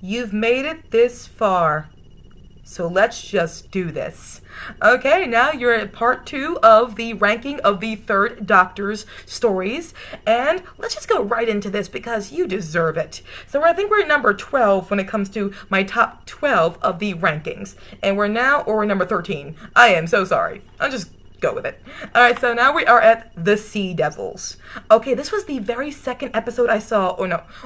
You've made it this far. So let's just do this. Okay, now you're at part 2 of the ranking of the Third Doctor's stories. And let's just go right into this because you deserve it. So I think we're at number 12 when it comes to my top 12 of the rankings. And we're number 13. I am so sorry. I'll just go with it. Alright, so now we are at the Sea Devils. Okay, this was the very second episode I saw,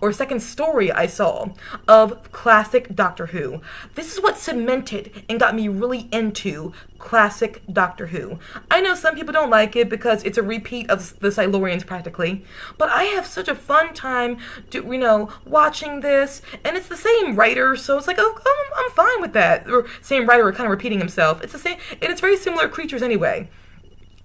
or second story I saw of classic Doctor Who. This is what cemented and got me really into classic Doctor Who. I know some people don't like it because it's a repeat of the Silurians practically, but I have such a fun time, watching this, and it's the same writer, so it's like, I'm fine with that. Or same writer kind of repeating himself. It's the same, and it's very similar creatures anyway.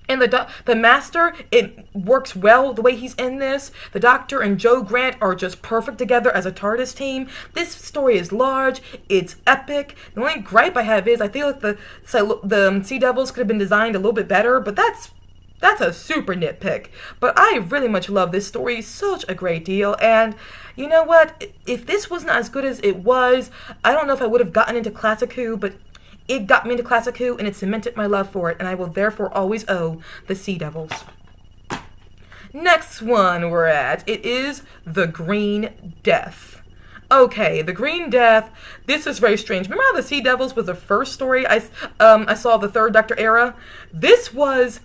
And the Master, it works well the way he's in this. The Doctor and Joe Grant are just perfect together as a TARDIS team. This story is large. It's epic. The only gripe I have is I feel like the Sea Devils could have been designed a little bit better, but that's a super nitpick. But I really much love this story such a great deal. And you know what? If this was not as good as it was, I don't know if I would have gotten into Classic Who, but it got me into Classic Who, and it cemented my love for it, and I will therefore always owe the Sea Devils. Next one we're at, it is the Green Death. Okay, the Green Death, this is very strange. Remember how the Sea Devils was the first story I saw of the Third Doctor era? This was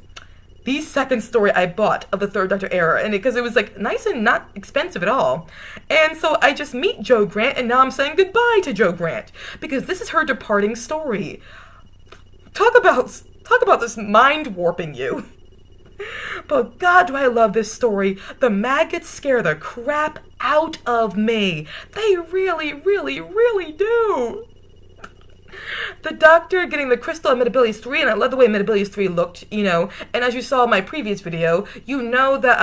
the second story I bought of the Third Doctor era, and because it was like nice and not expensive at all. And so I just meet Joe Grant, and now I'm saying goodbye to Joe Grant because this is her departing story. Talk about this mind warping you. But God, do I love this story. The maggots scare the crap out of me. They really, really, really do. The Doctor getting the crystal at Metabilities 3, and I love the way Metabilities 3 looked, and as you saw in my previous video, you know that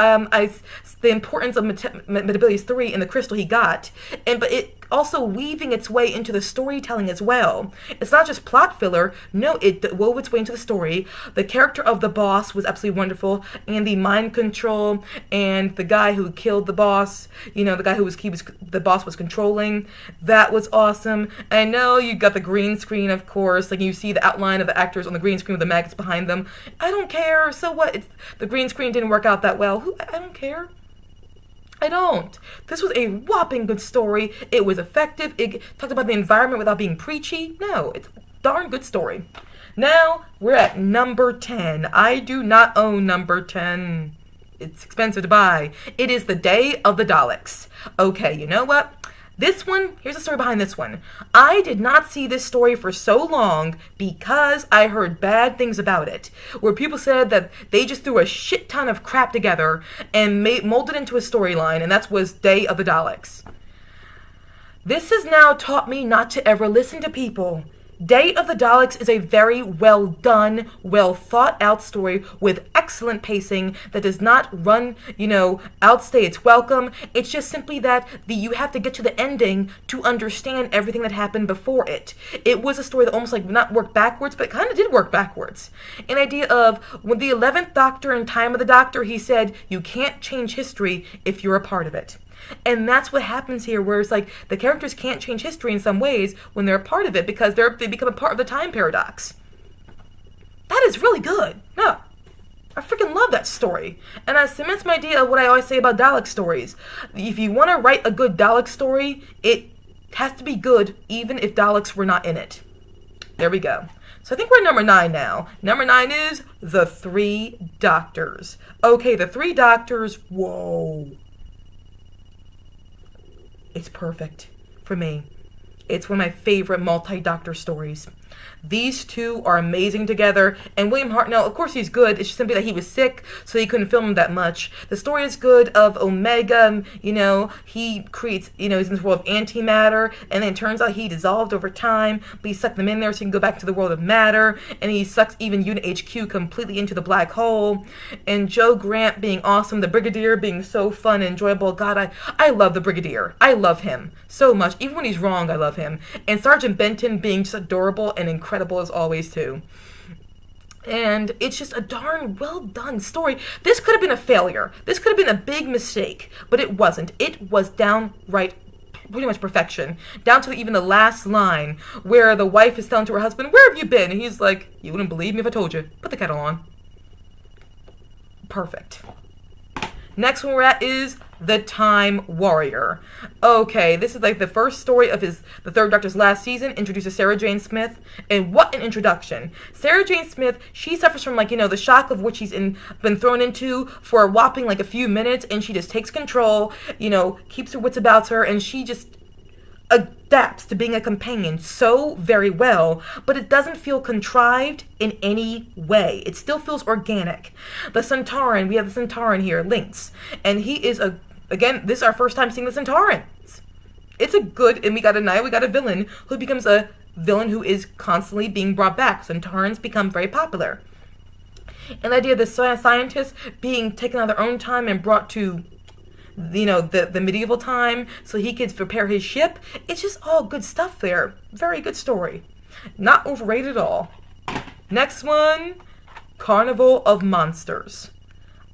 the importance of Metabilities 3 and the crystal he got, but it also weaving its way into the storytelling as well. It's not just plot filler, no, it wove its way into the story. The character of the boss was absolutely wonderful, and the mind control, and the guy who killed the boss, the guy who the boss was controlling, that was awesome. And I know you got the green screen, of course, like you see the outline of the actors on the green screen with the maggots behind them. I don't care, so what? The green screen didn't work out that well. I don't care. I don't. This was a whopping good story. It was effective. It talked about the environment without being preachy. No, it's a darn good story. Now, we're at number 10. I do not own number 10. It's expensive to buy. It is the Day of the Daleks. Okay, you know what? This one, here's the story behind this one. I did not see this story for so long because I heard bad things about it, where people said that they just threw a shit ton of crap together and molded into a storyline, and that was Day of the Daleks. This has now taught me not to ever listen to people. Day of the Daleks is a very well done, well thought out story with excellent pacing that does not run, outstay its welcome. It's just simply that you have to get to the ending to understand everything that happened before it. It was a story that almost like not worked backwards, but it kind of did work backwards. An idea of when the 11th Doctor in Time of the Doctor, he said, you can't change history if you're a part of it. And that's what happens here, where it's like the characters can't change history in some ways when they're a part of it because they become a part of the time paradox. That is really good. No, I freaking love that story. And that cements my idea of what I always say about Dalek stories. If you want to write a good Dalek story, it has to be good even if Daleks were not in it. There we go. So I think we're at number 9 now. Number 9 is The Three Doctors. Okay, The Three Doctors, whoa. It's perfect for me. It's one of my favorite multi-Doctor stories. These two are amazing together, and William Hartnell, of course he's good, it's just simply that he was sick, so he couldn't film him that much. The story is good of Omega, he creates, he's in this world of antimatter, and then it turns out he dissolved over time, but he sucked them in there so he can go back to the world of matter, and he sucks even Unit HQ completely into the black hole, and Joe Grant being awesome, the Brigadier being so fun and enjoyable. God, I love the Brigadier. I love him so much. Even when he's wrong, I love him. And Sergeant Benton being just adorable and incredible as always too. And it's just a darn well done story. This could have been a failure. This could have been a big mistake, but it wasn't. It was downright pretty much perfection. Down to even the last line where the wife is telling to her husband, "Where have you been?" And he's like, "You wouldn't believe me if I told you. Put the kettle on." Perfect. Next one we're at is The Time Warrior. Okay, this is like the first story of the Third Doctor's last season, introduces Sarah Jane Smith, and what an introduction. Sarah Jane Smith, she suffers from the shock of what been thrown into for a whopping a few minutes, and she just takes control, keeps her wits about her, and she just adapts to being a companion so very well, but it doesn't feel contrived in any way. It still feels organic. The Centauran, we have the Centauran here, Lynx, and he is again, this is our first time seeing the Centaurans. It's a good, and we got a villain who becomes a villain who is constantly being brought back. Centaurans become very popular. And the idea of the scientists being taken on their own time and brought to the medieval time so he could prepare his ship. It's just all good stuff there. Very good story. Not overrated at all. Next one, Carnival of Monsters.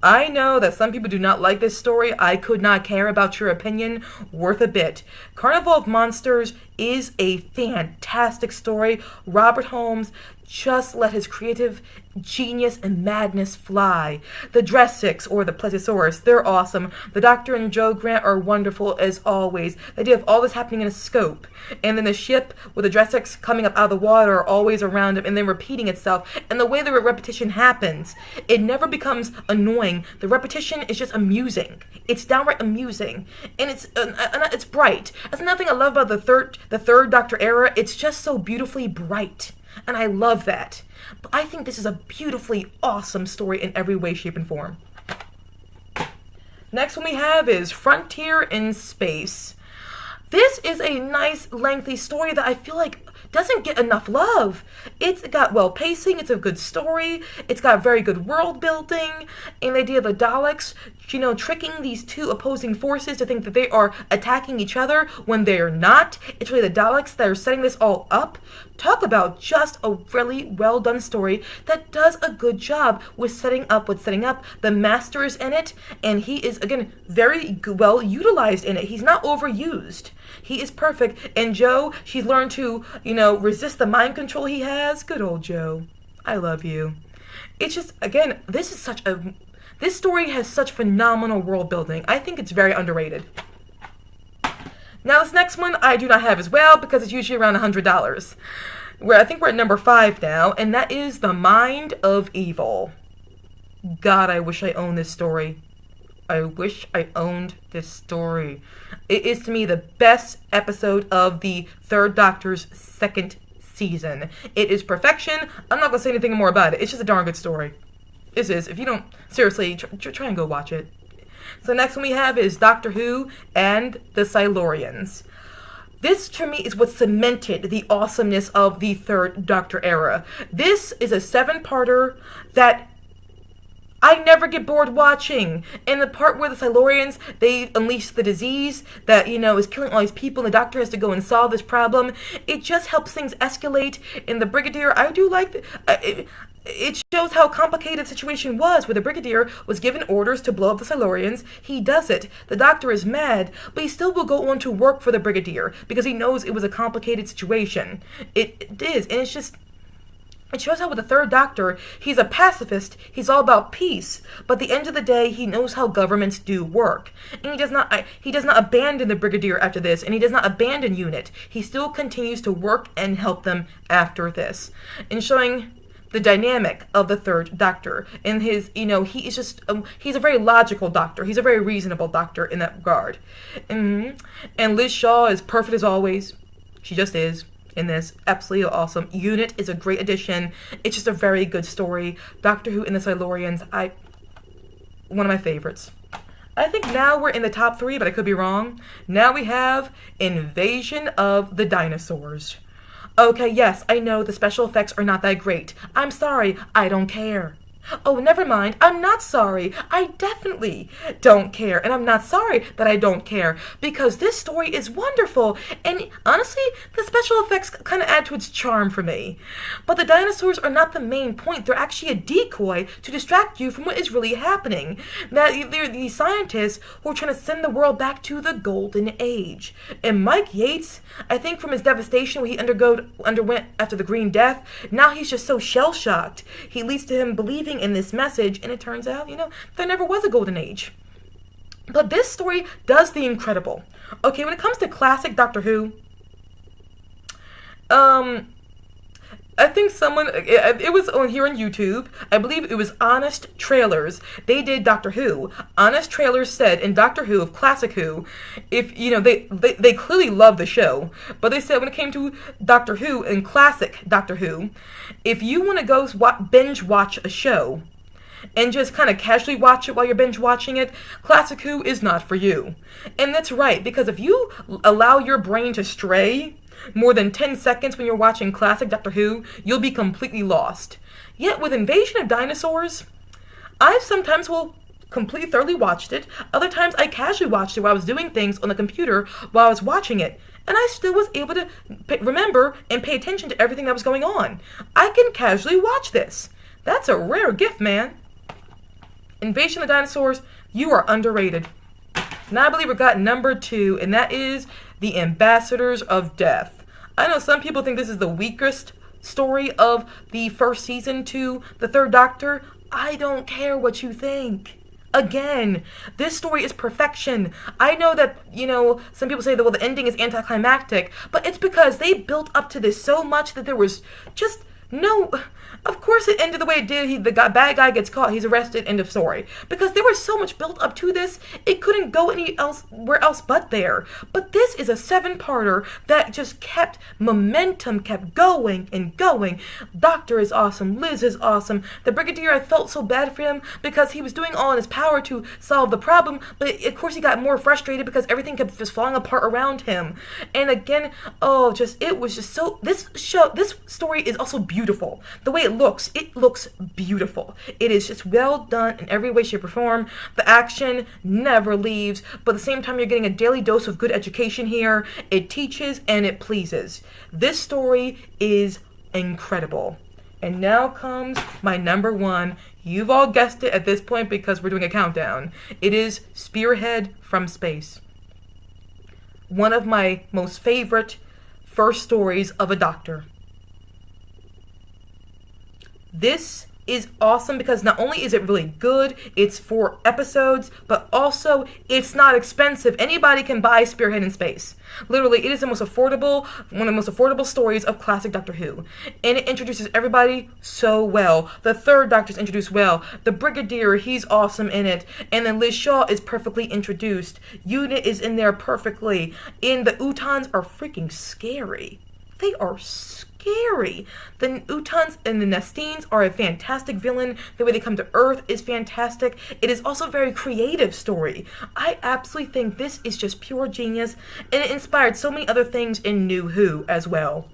I know that some people do not like this story. I could not care about your opinion worth a bit. Carnival of Monsters is a fantastic story. Robert Holmes just let his creative genius and madness fly. The Dressics, or the Plesiosaurus, they're awesome. The Doctor and Joe Grant are wonderful as always. The idea of all this happening in a scope. And then the ship with the Dressics coming up out of the water are always around him and then repeating itself. And the way the repetition happens, it never becomes annoying. The repetition is just amusing. It's downright amusing. And it's bright. That's another thing I love about the third Doctor era. It's just so beautifully bright. And I love that. But I think this is a beautifully awesome story in every way, shape, and form. Next one we have is Frontier in Space. This is a nice, lengthy story that I feel like doesn't get enough love. It's got well pacing, it's a good story, it's got very good world building, and the idea of the Daleks, tricking these two opposing forces to think that they are attacking each other when they are not. It's really the Daleks that are setting this all up. Talk about just a really well done story that does a good job with setting up. The Master is in it, and he is, again, very well utilized in it. He's not overused. He is perfect. And Jo, she's learned to, resist the mind control he has. Good old Jo. I love you. It's just, again, this story has such phenomenal world building. I think it's very underrated. Now, this next one I do not have as well because it's usually around $100. I think we're at number 5 now, and that is The Mind of Evil. God, I wish I owned this story. I wish I owned this story. It is, to me, the best episode of the Third Doctor's second season. It is perfection. I'm not going to say anything more about it. It's just a darn good story. This is. If you don't, seriously, try and go watch it. So next one we have is Doctor Who and the Silurians. This, to me, is what cemented the awesomeness of the Third Doctor era. This is a 7-parter that I never get bored watching. And the part where the Silurians, they unleash the disease that, is killing all these people, and the Doctor has to go and solve this problem, it just helps things escalate. In the Brigadier, I do like it shows how complicated the situation was, where the Brigadier was given orders to blow up the Silurians. He does it. The Doctor is mad, but he still will go on to work for the Brigadier, because he knows it was a complicated situation. It is, and it's just... It shows how with the Third Doctor, he's a pacifist, he's all about peace, but at the end of the day, he knows how governments do work. And he does not abandon the Brigadier after this, and he does not abandon UNIT. He still continues to work and help them after this. And showing the dynamic of the Third Doctor, and his, he is just, he's a very logical Doctor, he's a very reasonable Doctor in that regard. And Liz Shaw is perfect as always. She just is. In this, absolutely awesome. UNIT is a great addition. It's just a very good story. Doctor Who and the Silurians, one of my favorites. I think now we're in the top 3, but I could be wrong. Now we have Invasion of the Dinosaurs. Okay, yes, I know the special effects are not that great. I'm sorry, I don't care. Oh, never mind. I'm not sorry. I definitely don't care. And I'm not sorry that I don't care, because this story is wonderful. And honestly, the special effects kind of add to its charm for me. But the dinosaurs are not the main point. They're actually a decoy to distract you from what is really happening. That they're these scientists who are trying to send the world back to the golden age. And Mike Yates, I think from his devastation he underwent after the Green Death, now he's just so shell-shocked. He leads to him believing in this message, and it turns out, there never was a golden age. But this story does the incredible. Okay, when it comes to classic Doctor Who, I think it was on here on YouTube, I believe it was Honest Trailers. They did Doctor Who. Honest Trailers said in Doctor Who, of Classic Who, if, they clearly love the show, but they said when it came to Doctor Who and Classic Doctor Who, if you want to go binge watch a show, and just kind of casually watch it while you're binge watching it, Classic Who is not for you. And that's right, because if you allow your brain to stray more than 10 seconds when you're watching classic Doctor Who, you'll be completely lost. Yet with Invasion of Dinosaurs, I sometimes will completely thoroughly watched it. Other times I casually watched it while I was doing things on the computer while I was watching it. And I still was able to remember and pay attention to everything that was going on. I can casually watch this. That's a rare gift, man. Invasion of the Dinosaurs, you are underrated. Now I believe we got number 2, and that is The Ambassadors of Death. I know some people think this is the weakest story of the first season to the Third Doctor. I don't care what you think. Again, this story is perfection. I know that, some people say that, well, the ending is anticlimactic, but it's because they built up to this so much that there was just no... Of course it ended the way it did. Bad guy gets caught, he's arrested, end of story. Because there was so much built up to this, it couldn't go anywhere else but there. But this is a 7-parter that just kept momentum, kept going and going. Doctor is awesome, Liz is awesome. The Brigadier, I felt so bad for him because he was doing all in his power to solve the problem, but of course he got more frustrated because everything kept just falling apart around him. And again, it was just so... This story is also beautiful. The way it looks beautiful. It is just well done in every way, shape, or form. The action never leaves, but at the same time, you're getting a daily dose of good education here. It teaches and it pleases. This story is incredible. And now comes my number 1. You've all guessed it at this point because we're doing a countdown. It is Spearhead from Space. One of my most favorite first stories of a Doctor. This is awesome because not only is it really good, it's 4 episodes, but also it's not expensive. Anybody can buy Spearhead in Space. Literally, it is one of the most affordable stories of classic Doctor Who. And it introduces everybody so well. The Third Doctor's introduced well. The Brigadier, he's awesome in it. And then Liz Shaw is perfectly introduced. Unit is in there perfectly. And the Utans are freaking scary. They are scary. The Utans and the Nestines are a fantastic villain. The way they come to Earth is fantastic. It is also a very creative story. I absolutely think this is just pure genius, and it inspired so many other things in New Who as well.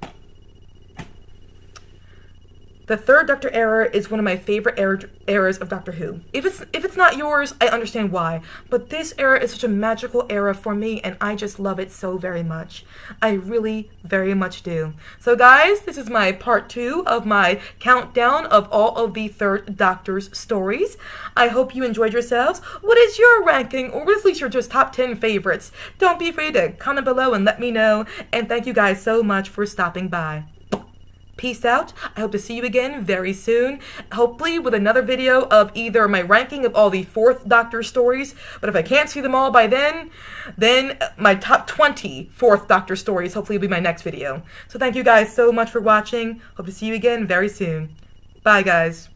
The Third Doctor era is one of my favorite eras of Doctor Who. If it's not yours, I understand why. But this era is such a magical era for me, and I just love it so very much. I really very much do. So guys, this is my part 2 of my countdown of all of the Third Doctor's stories. I hope you enjoyed yourselves. What is your ranking, or at least your just top 10 favorites? Don't be afraid to comment below and let me know. And thank you guys so much for stopping by. Peace out. I hope to see you again very soon, hopefully with another video of either my ranking of all the 4th Doctor stories, but if I can't see them all by then my top 20 4th Doctor stories hopefully will be my next video. So thank you guys so much for watching. Hope to see you again very soon. Bye guys.